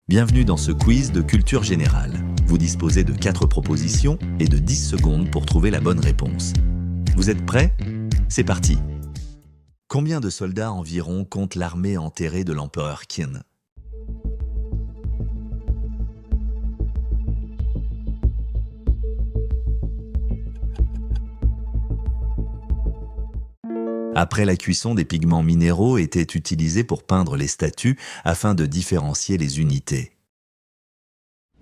Bienvenue dans ce quiz de culture générale. Vous disposez de 4 propositions et de 10 secondes pour trouver la bonne réponse. Vous êtes prêts ? C'est parti. Combien de soldats environ compte l'armée enterrée de l'empereur Qin ? Après la cuisson, des pigments minéraux étaient utilisés pour peindre les statues afin de différencier les unités.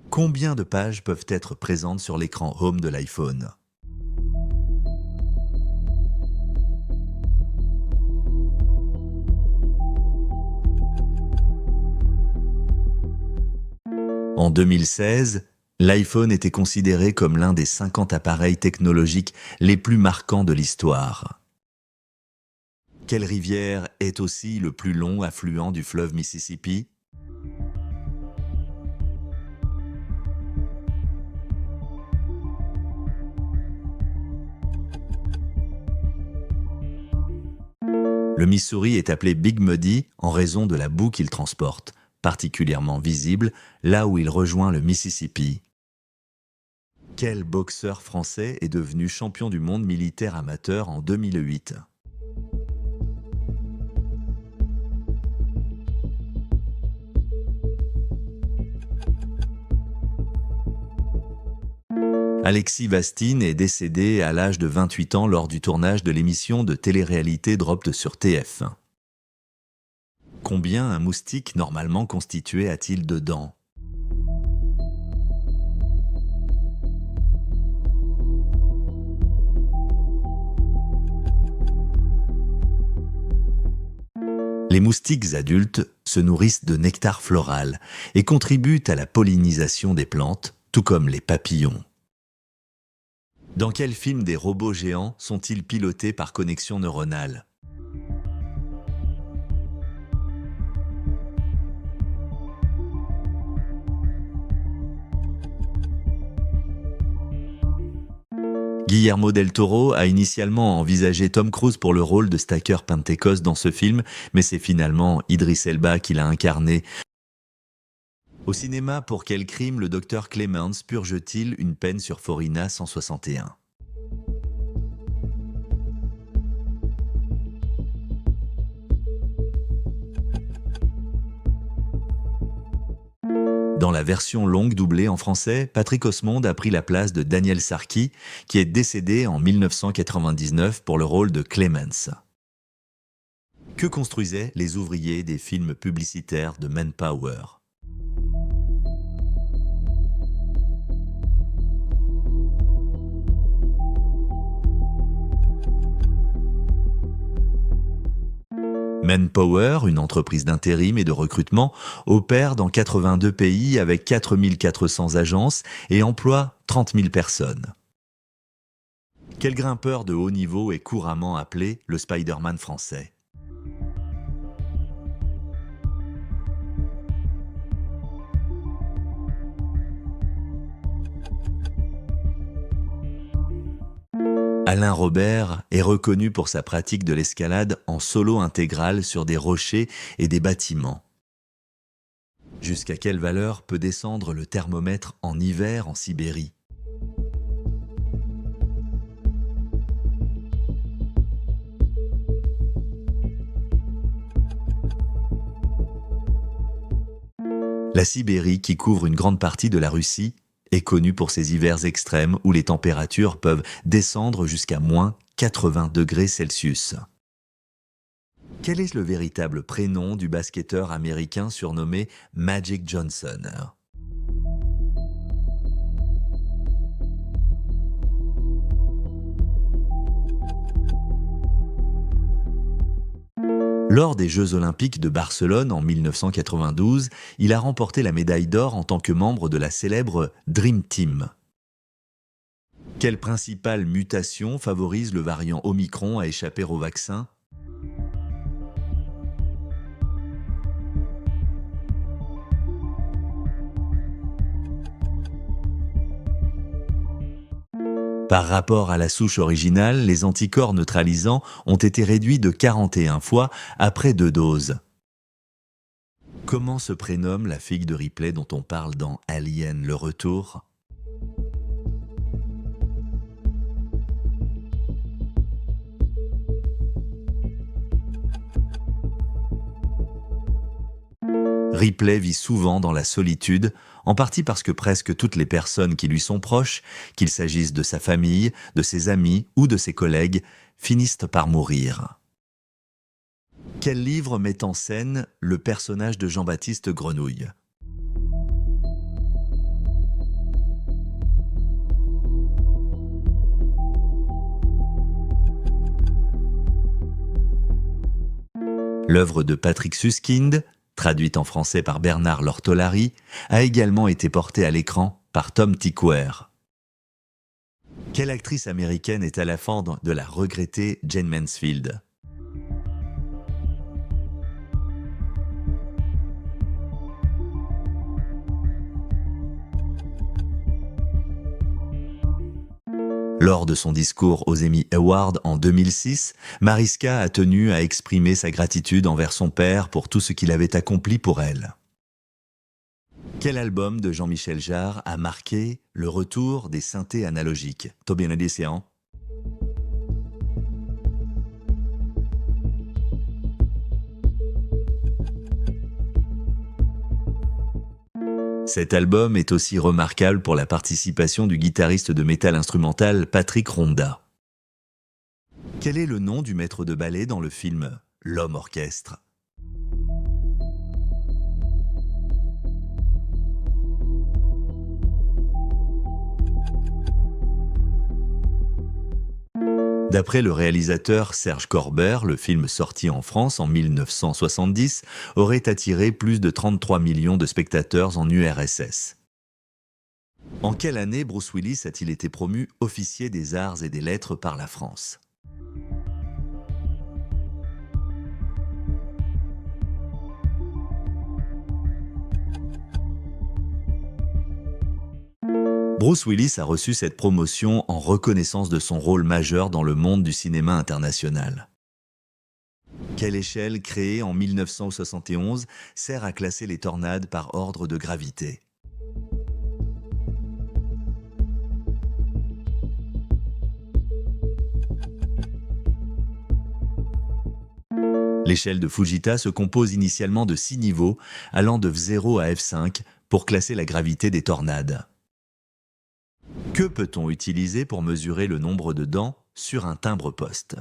Combien de pages peuvent être présentes sur l'écran Home de l'iPhone ? En 2016, l'iPhone était considéré comme l'un des 50 appareils technologiques les plus marquants de l'histoire. Quelle rivière est aussi le plus long affluent du fleuve Mississippi ? Le Missouri est appelé Big Muddy en raison de la boue qu'il transporte, particulièrement visible là où il rejoint le Mississippi. Quel boxeur français est devenu champion du monde militaire amateur en 2008 ? Alexis Vastine est décédé à l'âge de 28 ans lors du tournage de l'émission de télé-réalité Dropped sur TF1. Combien un moustique normalement constitué a-t-il de dents ? Les moustiques adultes se nourrissent de nectar floral et contribuent à la pollinisation des plantes, tout comme les papillons. Dans quel film des robots géants sont-ils pilotés par connexion neuronale ? Guillermo del Toro a initialement envisagé Tom Cruise pour le rôle de Stacker Pentecost dans ce film, mais c'est finalement Idris Elba qui l'a incarné. Au cinéma, pour quel crime le docteur Clements purge-t-il une peine sur Forina 161 ? Dans la version longue doublée en français, Patrick Osmonde a pris la place de Daniel Sarki, qui est décédé en 1999 pour le rôle de Clements. Que construisaient les ouvriers des films publicitaires de Manpower ? Manpower, une entreprise d'intérim et de recrutement, opère dans 82 pays avec 4 400 agences et emploie 30 000 personnes. Quel grimpeur de haut niveau est couramment appelé le Spider-Man français ? Alain Robert est reconnu pour sa pratique de l'escalade en solo intégral sur des rochers et des bâtiments. Jusqu'à quelle valeur peut descendre le thermomètre en hiver en Sibérie ? La Sibérie, qui couvre une grande partie de la Russie, est connue pour ses hivers extrêmes où les températures peuvent descendre jusqu'à moins 80 degrés Celsius. Quel est le véritable prénom du basketteur américain surnommé Magic Johnson ? Lors des Jeux Olympiques de Barcelone en 1992, il a remporté la médaille d'or en tant que membre de la célèbre Dream Team. Quelle principale mutation favorise le variant Omicron à échapper au vaccin ? Par rapport à la souche originale, les anticorps neutralisants ont été réduits de 41 fois après 2 doses. Comment se prénomme la fille de Ripley dont on parle dans Alien le Retour? Ripley vit souvent dans la solitude, en partie parce que presque toutes les personnes qui lui sont proches, qu'il s'agisse de sa famille, de ses amis ou de ses collègues, finissent par mourir. Quel livre met en scène le personnage de Jean-Baptiste Grenouille? L'œuvre de Patrick Suskind, traduite en français par Bernard Lortolari, a également été portée à l'écran par Tom Tykwer. Quelle actrice américaine est à la fendre de la regrettée Jayne Mansfield? Lors de son discours aux Emmy Awards en 2006, Mariska a tenu à exprimer sa gratitude envers son père pour tout ce qu'il avait accompli pour elle. Quel album de Jean-Michel Jarre a marqué le retour des synthés analogiques? Tobien Odyssean. Cet album est aussi remarquable pour la participation du guitariste de métal instrumental Patrick Ronda. Quel est le nom du maître de ballet dans le film L'Homme Orchestre? D'après le réalisateur Serge Corbert, le film sorti en France en 1970 aurait attiré plus de 33 millions de spectateurs en URSS. En quelle année Bruce Willis a-t-il été promu officier des arts et des lettres par la France? Bruce Willis a reçu cette promotion en reconnaissance de son rôle majeur dans le monde du cinéma international. Quelle échelle créée en 1971 sert à classer les tornades par ordre de gravité? L'échelle de Fujita se compose initialement de 6 niveaux, allant de F0 à F5 pour classer la gravité des tornades. Que peut-on utiliser pour mesurer le nombre de dents sur un timbre-poste?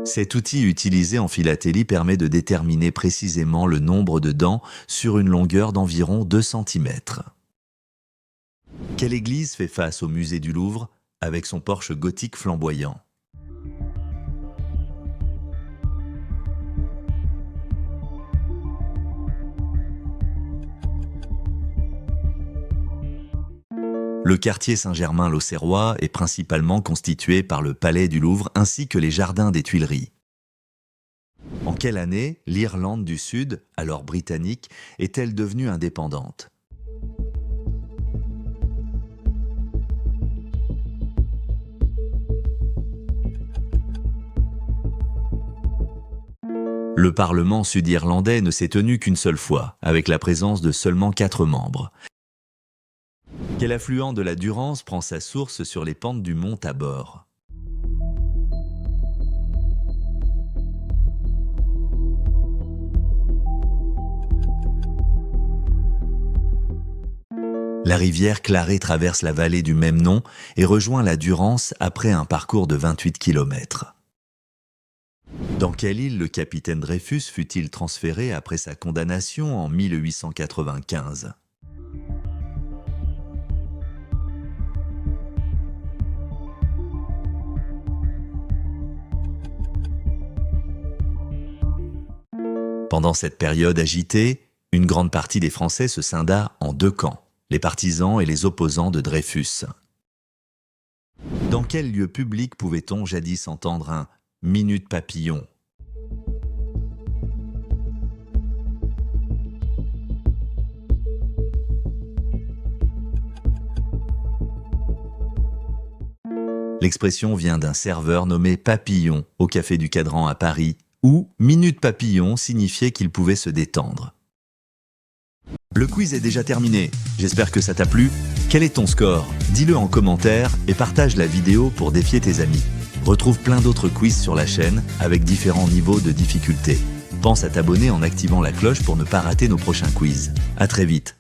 Cet outil utilisé en philatélie permet de déterminer précisément le nombre de dents sur une longueur d'environ 2 cm. Quelle église fait face au musée du Louvre avec son porche gothique flamboyant? Le quartier Saint-Germain-l'Auxerrois est principalement constitué par le Palais du Louvre ainsi que les jardins des Tuileries. En quelle année l'Irlande du Sud, alors britannique, est-elle devenue indépendante? Le Parlement sud-irlandais ne s'est tenu qu'une seule fois, avec la présence de seulement 4 membres. Quel affluent de la Durance prend sa source sur les pentes du mont Tabor? La rivière Clarée traverse la vallée du même nom et rejoint la Durance après un parcours de 28 km. Dans quelle île le capitaine Dreyfus fut-il transféré après sa condamnation en 1895? Pendant cette période agitée, une grande partie des Français se scinda en 2 camps, les partisans et les opposants de Dreyfus. Dans quel lieu public pouvait-on jadis entendre un « minute papillon » ? L'expression vient d'un serveur nommé Papillon au Café du Cadran à Paris, où Minute Papillon signifiait qu'il pouvait se détendre. Le quiz est déjà terminé. J'espère que ça t'a plu. Quel est ton score? Dis-le en commentaire et partage la vidéo pour défier tes amis. Retrouve plein d'autres quiz sur la chaîne avec différents niveaux de difficulté. Pense à t'abonner en activant la cloche pour ne pas rater nos prochains quiz. À très vite.